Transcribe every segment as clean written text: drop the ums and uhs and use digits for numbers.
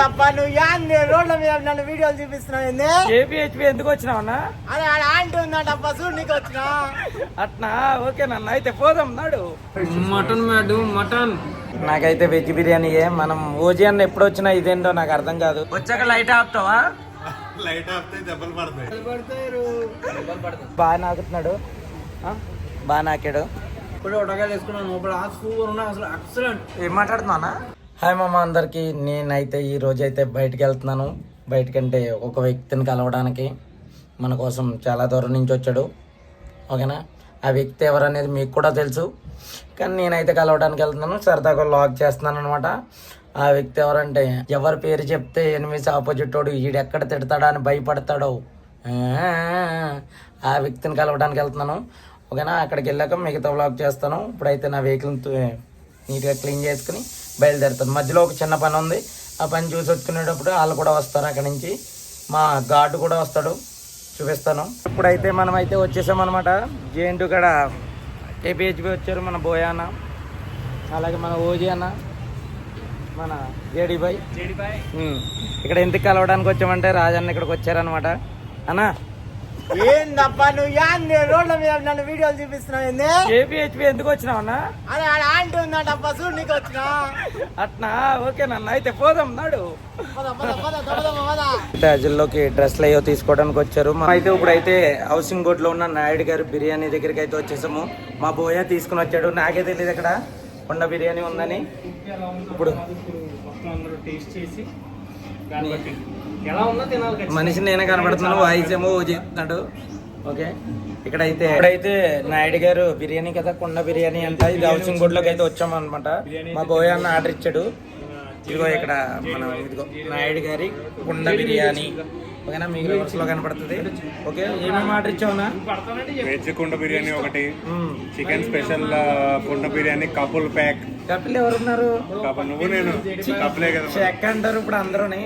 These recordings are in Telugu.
ఏందప్పా నువ్వు యాంది రోడ్ల మీద నన్ను వీడియోలు చూపిస్తున్నావు ఏంది? ఏపీహెచ్పి ఎందుకు వచ్చినావన్నా? అదే ఆడ ఆంటీ ఉందంటప్పా చూడు నీకు వచ్చినా అట్నా ఓకే నన్ను అయితే పోదాం నాడు. Mutton madam mutton. నాకైతే వెజ్ బిర్యానీయే. మనం ఓజీ అన్న ఎప్పుడు వచ్చినా ఇదేంటో నాకు అర్థం కాదు. వచ్చాక లైట్ ఆపుతావా? లైట్ ఆపితే దెబ్బలు పడతాయి. బాగా నాకుతున్నాడు, బాగా నాకాడు. ఇప్పుడు ఉడకాయలు వేసుకున్నాను లోపల సూపర్ ఉన్నాయి అసలు ఎక్సలెంట్. ఏం మాట్లాడుతున్నా? హాయ్ మామ అందరికి. నేనైతే ఈ రోజు అయితే బయటికి వెళ్తున్నాను. బయటకంటే ఒక వ్యక్తిని కలవడానికి. మన కోసం చాలా దూరం నుంచి వచ్చాడు, ఓకేనా? ఆ వ్యక్తి ఎవరనేది మీకు కూడా తెలుసు, కానీ నేనైతే కలవడానికి వెళ్తున్నాను. సరదాగా లాగ్ చేస్తున్నాను అనమాట. ఆ వ్యక్తి ఎవరంటే, ఎవరి పేరు చెప్తే ఎనిమిది ఆపోజిట్ వాడు ఈడెక్కడ తిడతాడా అని భయపడతాడో ఆ వ్యక్తిని కలవడానికి వెళ్తున్నాను, ఓకేనా? అక్కడికి వెళ్ళాక మిగతా వ్లాగ్ చేస్తాను. ఇప్పుడైతే నా వెహికల్ నీట్గా క్లీన్ చేసుకుని బయలుదేరుతాను. మధ్యలో ఒక చిన్న పని ఉంది, ఆ పని చూసి వచ్చుకునేటప్పుడు వాళ్ళు కూడా వస్తారు. అక్కడి నుంచి మా గార్డు కూడా వస్తాడు, చూపిస్తాను. ఇప్పుడైతే మనం అయితే వచ్చేసామన్నమాట. జేఎన్టీ కాడ ఏపీహెచ్పి వచ్చారు మన బోయా అన్న, అలాగే మన ఓజీ అన్న, మన జేడీ బాయ్. ఇక్కడ ఎందుకు కలవడానికి వచ్చామంటే రాజన్న ఇక్కడికి వచ్చారనమాట. అన్నా ఏందప్పా నువ్వు యాంది రోడ్ల మీద నన్ను వీడియోలు చూపిస్తున్నావు ఏంది? ఏపీహెచ్పి ఎందుకు వచ్చినావన్నా? అదే ఆడ ఆంటీ ఉందంటప్పా చూడు నీకు వచ్చినా అట్నా ఓకే నన్ను అయితే పోదాం నాడు. జిల్లోకి డ్రెస్లు అయ్యో తీసుకోవడానికి వచ్చారు. అయితే ఇప్పుడైతే హౌసింగ్ బోర్డ్ లో ఉన్న నాయుడు గారు బిర్యానీ దగ్గరికి అయితే వచ్చేసాము. మా బోయా తీసుకుని వచ్చాడు. నాకే తెలియదు ఇక్కడ కొండ బిర్యానీ ఉందని. ఇప్పుడు టేస్ట్ చేసి ఎలా ఉందో తినాలి. మనిషి నేనే కనబడుతున్నాను, వాయిస్ ఏమో చెప్తున్నాడు. ఓకే, ఇప్పుడైతే నాయుడు గారు బిర్యానీ కదా, కొండ బిర్యానీ అంట. ఇది హౌసింగ్ బోర్డ్ లోకి అయితే వచ్చాము అనమాట. మా బోయా అన్న ఆర్డర్ ఇచ్చాడు. ఇదిగో ఇక్కడ మనం ఇదిగో నాయుడు గారి కుండ బిర్యానీ, ఓకేనా? మీకు రివర్స్ లో కనపడుతుంది. ఓకే, ఏమేమి ఆర్డర్ ఇచ్చావునా? వెజ్ కుండ బిర్యానీ ఒకటి, చికెన్ స్పెషల్ కుండ బిర్యానీ కపుల్ ప్యాక్. కపిల్ ఎవరున్నారు? నువ్వు నేను కపులే కదా. చెక్ అంటారు ఇప్పుడు అందరూని.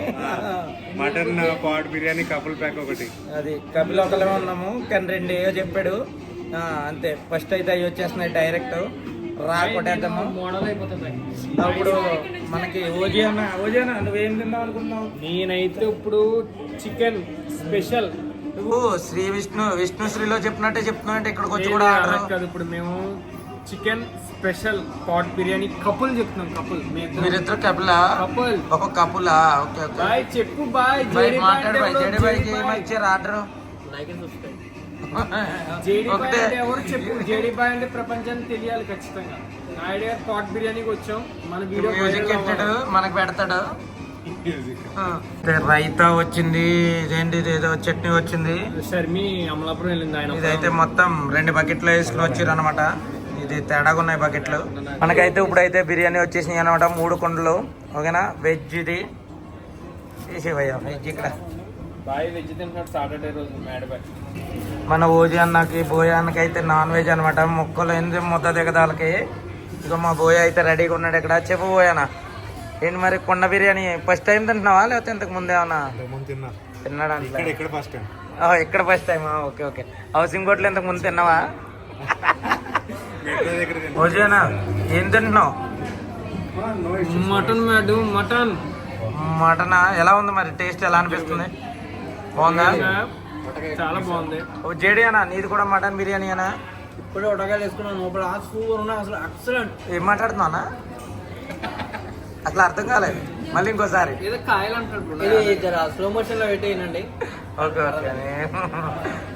Mutton pot biryani couple pack ఒకటి. అది కపిల్ ఒకళ్ళే ఉన్నాము, కానీ రెండు ఏవో చెప్పాడు అంతే. ఫస్ట్ అయితే అవి వచ్చేస్తున్నాయి డైరెక్ట్ రాకొట్టేద్దాము. అప్పుడు మనకి ఓజీ అన్న నువ్వేం తిందాం అనుకున్నావు? నేనైతే ఇప్పుడు చికెన్ స్పెషల్. నువ్వు విష్ణుశ్రీలో చెప్పినట్టే చెప్తున్నావు అంటే ఇక్కడికి వచ్చి కూడా కాదు. ఇప్పుడు మేము chicken special pot biryani couple చెప్తున్నాం. కపుల్ మీరిద్దరు కపులా? కపుల్ ఒక కపులా? ఓకే ఓకే బాయ్ చెప్పు బాయ్. మాట్లాడు బాయ్. జేడీ బాయ్కి ఏమొచ్చారు ఆర్డర్? జేడీ బాయ్ అంటే ఎవరు చెప్పు? జేడీ బాయ్ అంటే ప్రపంచానికి తెలియాలి ఖచ్చితంగా. నాయుడు గారు పాట్ బిర్యానీకి వచ్చాం. మన వీడియో మ్యూజిక్ పెట్టాడు, మనకు పెడతాడు. రైతా వచ్చింది, ఇదేంటి ఏదో చట్నీ వచ్చింది. షర్మి అమలాపురం వెళ్ళింది ఆయన. ఇదైతే మొత్తం 2 బకెట్లు వేసుకుని వచ్చారు అనమాట. ఇది తేడాగా ఉన్నాయి బకెట్లు. మనకైతే ఇప్పుడైతే బిర్యానీ వచ్చేసినాయి అనమాట, 3 కుండలు, ఓకేనా? వెజ్ ఇది తీసేవయ్యా. వెజ్ ఇక్కడ బాయ్ వెజ్ తింటున్నాడు సాటర్డే రోజు మేడ బాయ్. మన ఓజీ అన్నకి బోయా అన్నకి అయితే నాన్ వెజ్ అనమాట. ముక్కలు ఏంది ముద్ద దిగదాలకి. ఇక మా బోయా అయితే రెడీగా ఉన్నాడు ఇక్కడ. చెప్పు బోయానా, ఏంటి మరి కుండ బిర్యానీ ఫస్ట్ టైం తింటున్నావా లేకపోతే ఇంతకు ముందేమన్నా తిన్నాడా? ఇక్కడ first time. Okay okay. Housing బోర్డులో ఇంతకు ముందు తిన్నావా? ఓజీ అన్న ఏం తింటున్నావు? Mutton madam mutton. మటనా? ఎలా ఉంది మరి? టేస్ట్ ఎలా అనిపిస్తుంది? బాగుందా? చాలా బాగుంది. జేడీ అన్న నీది కూడా మటన్ బిర్యానీ అనా? ఇప్పుడే ఉడకాయలు వేసుకున్నాను లోపల సూపర్ ఉన్నాయి అసలు ఎక్సలెంట్. ఏం మాట్లాడుతున్నావునా? అసలు అర్థం కాలేదు. మళ్ళీ ఇంకోసారి ఏదో కాయలు అంటాడు. స్లో మోషన్ లో పెట్టేయండి. Okay okay.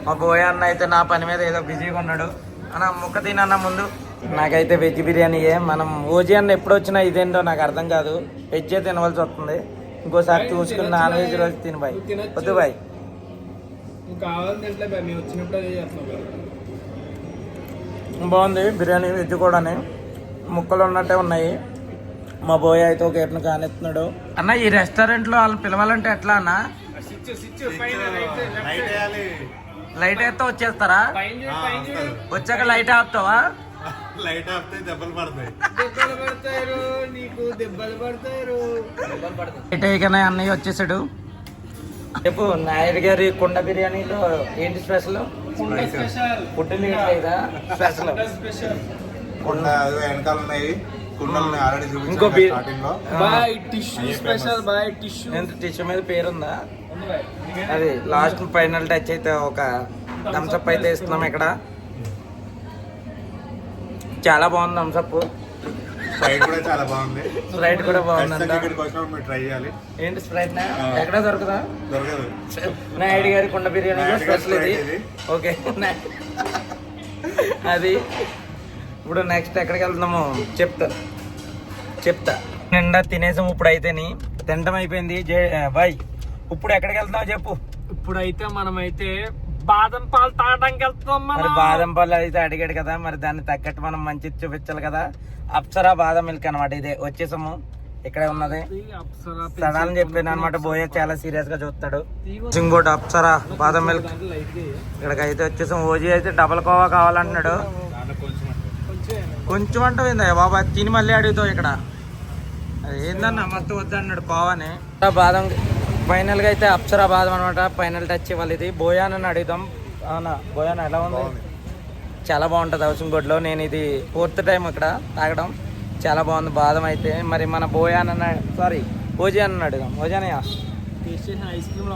మా బోయ్ అన్న అయితే నా పని మీద ఏదో బిజీగా ఉన్నాడు. అన్న ముక్క తినన్న ముందు. నాకైతే వెజ్ బిర్యానీయే. మనం ఓజీ అన్న ఎప్పుడు వచ్చినా ఇదేంటో నాకు అర్థం కాదు, వెజ్జే తినవలసి వస్తుంది. ఇంకోసారి చూసుకుని నాన్ వెజ్ రోజు తిని బాయ్. వద్దు బాయ్. బాగుంది బిర్యానీ, వెజ్ కూడానే ముక్కలు ఉన్నట్టే ఉన్నాయి. మా బోయ్ అయితే ఒక ఎట్ను కానెత్తున్నాడు. అన్న ఈ రెస్టారెంట్ లో వాళ్ళు పిలవాలంటే ఎట్లా అన్న? లైట్ అయితే వచ్చేస్తారా? వచ్చాక లైట్ ఆపుతావా? లైట్ ఆపితే దెబ్బలు పడతాయి. లైట్ అయ్యగానే అన్నయ్య వచ్చేసాడు. చెప్పు, నాయుడు గారి కుండ బిర్యానీలో ఏంటి స్పెషల్? ఫుడ్ లేదా స్పెషల్? కుండ వెనకాల ఉన్నాయి, కుండల్ని ఆల్రెడీ ఇంకో చూపించాను స్టార్టింగ్ లో. Boy tissue special boy tissue ఎంత టిష్యూ మీద పేరుందా? అది లాస్ట్ ఫైనల్ టచ్ అయితే ఒక థమ్స్అప్ అయితే ఇస్తున్నాం ఇక్కడ. చాలా బాగుంది థమ్స్అప్. స్ప్రైట్ కూడా చాలా బాగుంది. స్ప్రైట్ కూడా బాగుంది. ఖచ్చితంగా ఇక్కడికి వచ్చినప్పుడు మీరు ట్రై చేయాలి. ఏంటి స్ప్రైట్ ఎక్కడ దొరుకుదా? దొరకదు. నాయుడు గారి కుండ బిర్యానీ స్పెషల్ ఇది. ఓకే అది ఇప్పుడు నెక్స్ట్ ఎక్కడికి వెళ్తున్నాము చెప్తా. నిండా తినేసాము ఇప్పుడు అయితేని, తినడం అయిపోయింది. బాయ్ ఇప్పుడు ఎక్కడికి వెళ్తున్నావు చెప్పు. ఇప్పుడైతే మనమైతే బాదం పాలు తాగడానికి వెళ్తున్నాం. మరి బాదం పాలు అయితే అడిగాడు కదా, మరి దాన్ని తగ్గట్టు మనం మంచిది చూపించాలి కదా. అప్సరా బాదం మిల్క్ అనమాట ఇదే. వచ్చేసాము, ఇక్కడే ఉన్నది. సడాలని చెప్పాను అనమాట. బోయ చాలా సీరియస్ గా చూస్తాడు. ఇంకోటి అప్సరా బాదం మిల్క్. ఇక్కడికైతే వచ్చేసాం. ఓజీ అయితే డబల్ కోవా కావాలంటున్నాడు. కొంచెం అంటుందా బాబా, తిని మళ్ళీ అడుగుతావు ఇక్కడ. అది ఏందన్నా మస్తు వద్దన్నాడు కోవాని. బాదం ఫైనల్ గా అయితే అప్సరా బాదం అనమాట. ఫైనల్ టచ్ ఇవ్వాలి ఇది. బోయానని అడుగుదాం. అవునా బోయాన ఎలా ఉంది? చాలా బాగుంటుంది హౌసింగ్ లో. నేను ఇది 4th టైం ఇక్కడ తాగడం. చాలా బాగుంది బాదం అయితే. మరి మన బోయాన సారీ ఓజీ అని అడుగుదాం. ఓజానయ్య ఐస్ క్రీమ్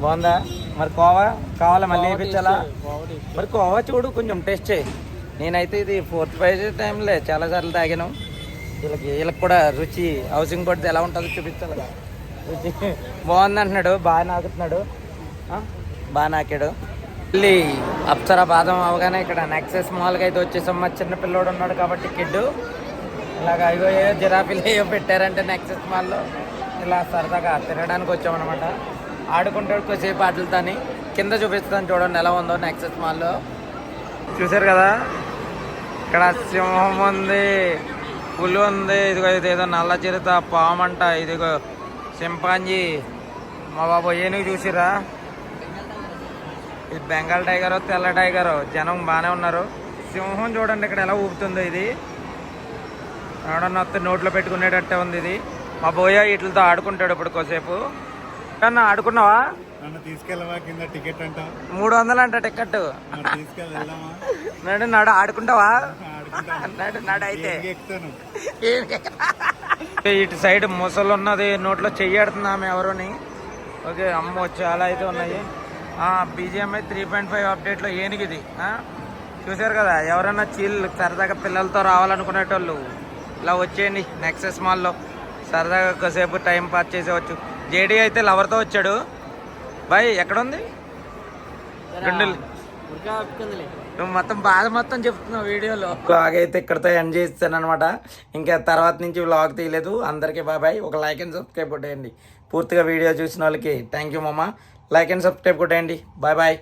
బాగుందా? మరి కోవా కావాలా మళ్ళీ వేయించాలా? మరి కోవా చూడు కొంచెం టేస్ట్ చేయి. నేనైతే ఇది 4th 5th టైంలో చాలాసార్లు తాగాను. వీళ్ళకి కూడా రుచి హౌసింగ్ బోర్డు ఎలా ఉంటుందో చూపించాలి. రుచి బాగుంది అంటున్నాడు. బాగా నాకుతున్నాడు, బాగా నాకాడు. మళ్ళీ అప్సరా బాదం అవగానే ఇక్కడ నెక్సెస్ మాల్కి అయితే వచ్చేసాం. మా చిన్న పిల్లోడు ఉన్నాడు కాబట్టి కిడ్డు ఇలాగ అయ్యో ఏ జిరాఫీలు ఏవో పెట్టారంటే నెక్సెస్ మాల్లో ఇలా సరదాగా తినడానికి వచ్చామన్నమాట. ఆడుకుంటాడు కొద్దిసేపు ఆటలతోని. కింద చూపిస్తాను చూడండి ఎలా ఉందో నెక్సెస్ మాల్లో. చూసారు కదా, ఇక్కడ సింహం ఉంది, పులి ఉంది, ఇదిగో ఇదేదో నల్ల చిరుత, పాము అంట, ఇదిగో చింపాంజీ, మా బాబు ఏనుగు చూసిరా. ఇది బెంగాల్ టైగర్, తెల్ల టైగర్. జనం బాగానే ఉన్నారు. సింహం చూడండి ఇక్కడ ఎలా ఊపుతుందో. ఇది ఎవడన్నా వస్తే నోట్లో పెట్టుకునేటట్టే ఉంది ఇది. మా బోయ వీటితో ఆడుకుంటాడు ఇప్పుడు కొద్దిసేపు. కన్నా ఆడుకున్నావా? నన్ను తీసుకెళ్ళవా? కింద టికెట్ అంట 300 అంట టికెట్. నడు ఆడుకుంటావా? నడు అయితే ఇటు సైడ్ ముసలు ఉన్నది, నోట్లో చెయ్యాడుతుంది ఆమె ఎవరోని. ఓకే అమ్మో చాలా అయితే ఉన్నాయి. BGMI 3.5 అప్డేట్లో ఏనుగిది. చూసారు కదా, ఎవరైనా సరదాగా పిల్లలతో రావాలనుకునేటోళ్ళు ఇలా వచ్చేయండి నెక్సెస్ మాల్లో. సరదాగా కాసేపు టైం పాస్ చేసేవచ్చు. జేడీ అయితే లవర్తో వచ్చాడు. బాయ్ ఎక్కడుంది నువ్వు మొత్తం బాధ మొత్తం చెప్తున్నావు వీడియోలో. బాగైతే ఇక్కడతో ఎండ్ చేస్తాను అనమాట. ఇంకా తర్వాత నుంచి వ్లాగ్ తీయలేదు. అందరికీ బాయ్. ఒక లైక్ అండ్ సబ్స్క్రైబ్ కొట్టేయండి. పూర్తిగా వీడియో చూసిన వాళ్ళకి థ్యాంక్ యూ మామ. లైక్ అండ్ సబ్స్క్రైబ్ కొట్టేయండి. బాయ్.